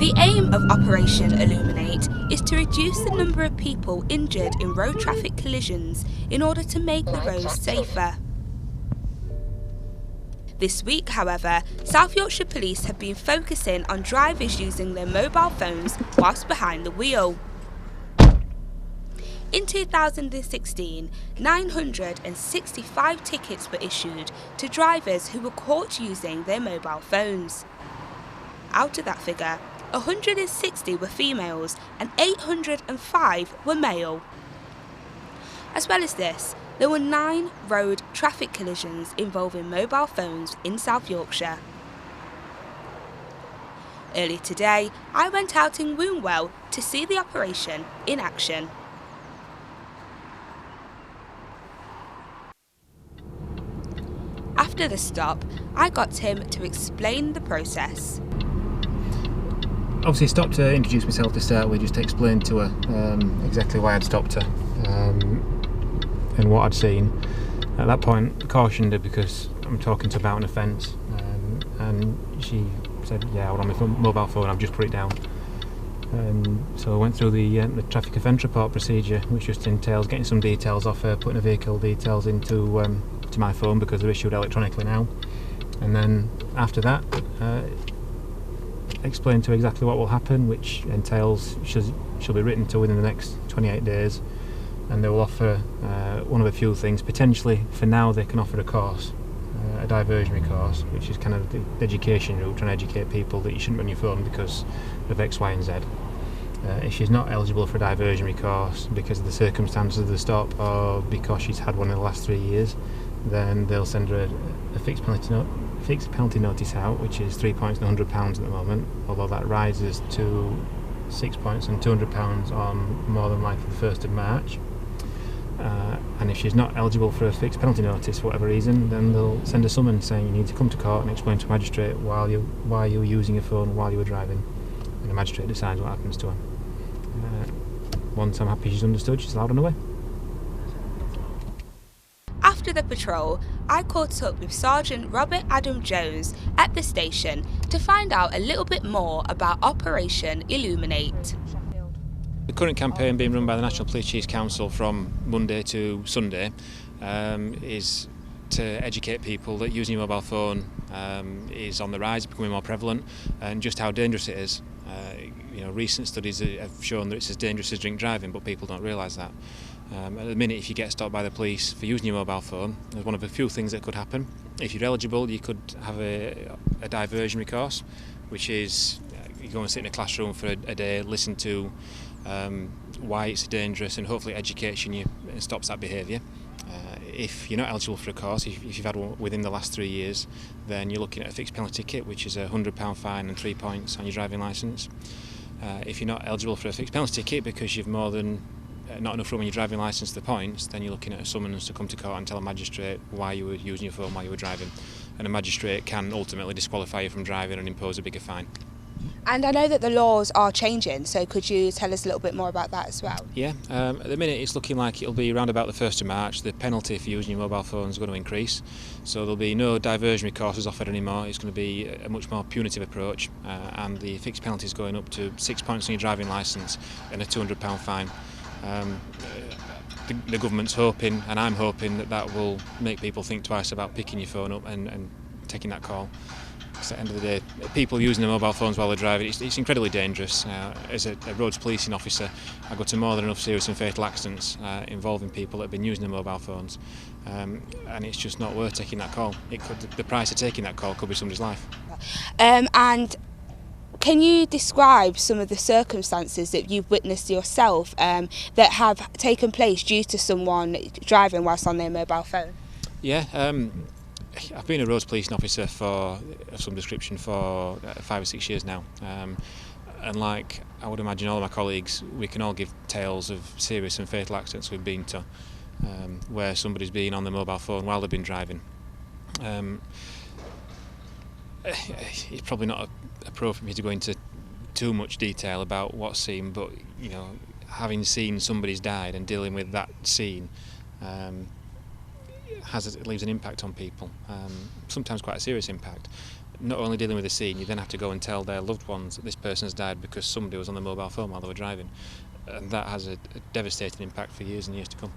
The aim of Operation Illuminate is to reduce the number of people injured in road traffic collisions in order to make the roads safer. This week, however, South Yorkshire Police have been focusing on drivers using their mobile phones whilst behind the wheel. In 2016, 965 tickets were issued to drivers who were caught using their mobile phones. Out of that figure, 160 were females and 805 were male. As well as this, there were 9 road traffic collisions involving mobile phones in South Yorkshire. Earlier today, I went out in Wombwell to see the operation in action. After the stop, I got him to explain the process. Obviously stopped to introduce myself to start with, just to explain to her exactly why I'd stopped her and what I'd seen. At that point, cautioned her because I'm talking to her about an offence, and she said, yeah, I was on my mobile phone, I've just put it down. So I went through the traffic offence report procedure, which just entails getting some details off her, putting her vehicle details into to my phone because they're issued electronically now, and then after that explain to her exactly what will happen, which entails she'll be written to within the next 28 days, and they will offer one of a few things. Potentially, for now, they can offer a course, a diversionary course, which is kind of the education route, trying to educate people that you shouldn't run your phone because of X, Y and Z. If she's not eligible for a diversionary course because of the circumstances of the stop or because she's had one in the last 3 years, then they'll send her a fixed penalty notice out, which is 3 points and £100 at the moment, although that rises to 6 points and £200 on more than likely the 1st of March. And if she's not eligible for a fixed penalty notice for whatever reason, then they'll send a summons saying you need to come to court and explain to a magistrate why you were using your phone while you were driving, and the magistrate decides what happens to her. Once I'm happy she's understood, she's allowed on her way. After the patrol, I caught up with Sergeant Robert Adam Jones at the station to find out a little bit more about Operation Illuminate. The current campaign being run by the National Police Chiefs Council from Monday to Sunday is to educate people that using your mobile phone is on the rise, becoming more prevalent, and just how dangerous it is. Recent studies have shown that it's as dangerous as drink driving, but people don't realise that. At the minute, if you get stopped by the police for using your mobile phone, there's one of a few things that could happen. If you're eligible, you could have a diversionary course, which is you go and sit in a classroom for a day, listen to why it's dangerous, and hopefully education you and stops that behaviour. If you're not eligible for a course, if you've had one within the last 3 years, then you're looking at a fixed penalty ticket, which is a £100 fine and 3 points on your driving licence. If you're not eligible for a fixed penalty ticket because you've more than not enough room on your driving licence to the points, then you're looking at a summons to come to court and tell a magistrate why you were using your phone while you were driving, and a magistrate can ultimately disqualify you from driving and impose a bigger fine. And I know that the laws are changing, so could you tell us a little bit more about that as well? Yeah, at the minute it's looking like it'll be around about the 1st of March. The penalty for using your mobile phone is going to increase, so there'll be no diversionary courses offered anymore. It's going to be a much more punitive approach, and the fixed penalty is going up to 6 points on your driving licence and a £200 fine. The government's hoping, and I'm hoping, that will make people think twice about picking your phone up and taking that call. Because at the end of the day, people using their mobile phones while they're driving, it's incredibly dangerous. As a roads policing officer, I go to more than enough serious and fatal accidents involving people that have been using their mobile phones, and it's just not worth taking that call. The price of taking that call could be somebody's life. And can you describe some of the circumstances that you've witnessed yourself that have taken place due to someone driving whilst on their mobile phone? Yeah, I've been a roads policing officer of some description for 5 or 6 years now, and like I would imagine all of my colleagues, we can all give tales of serious and fatal accidents we've been to, where somebody's been on their mobile phone while they've been driving. It's probably not appropriate for me to go into too much detail about what's seen, but having seen somebody's died and dealing with that scene it leaves an impact on people, sometimes quite a serious impact. not only dealing with the scene, you then have to go and tell their loved ones that this person has died because somebody was on the mobile phone while they were driving. And that has a devastating impact for years and years to come.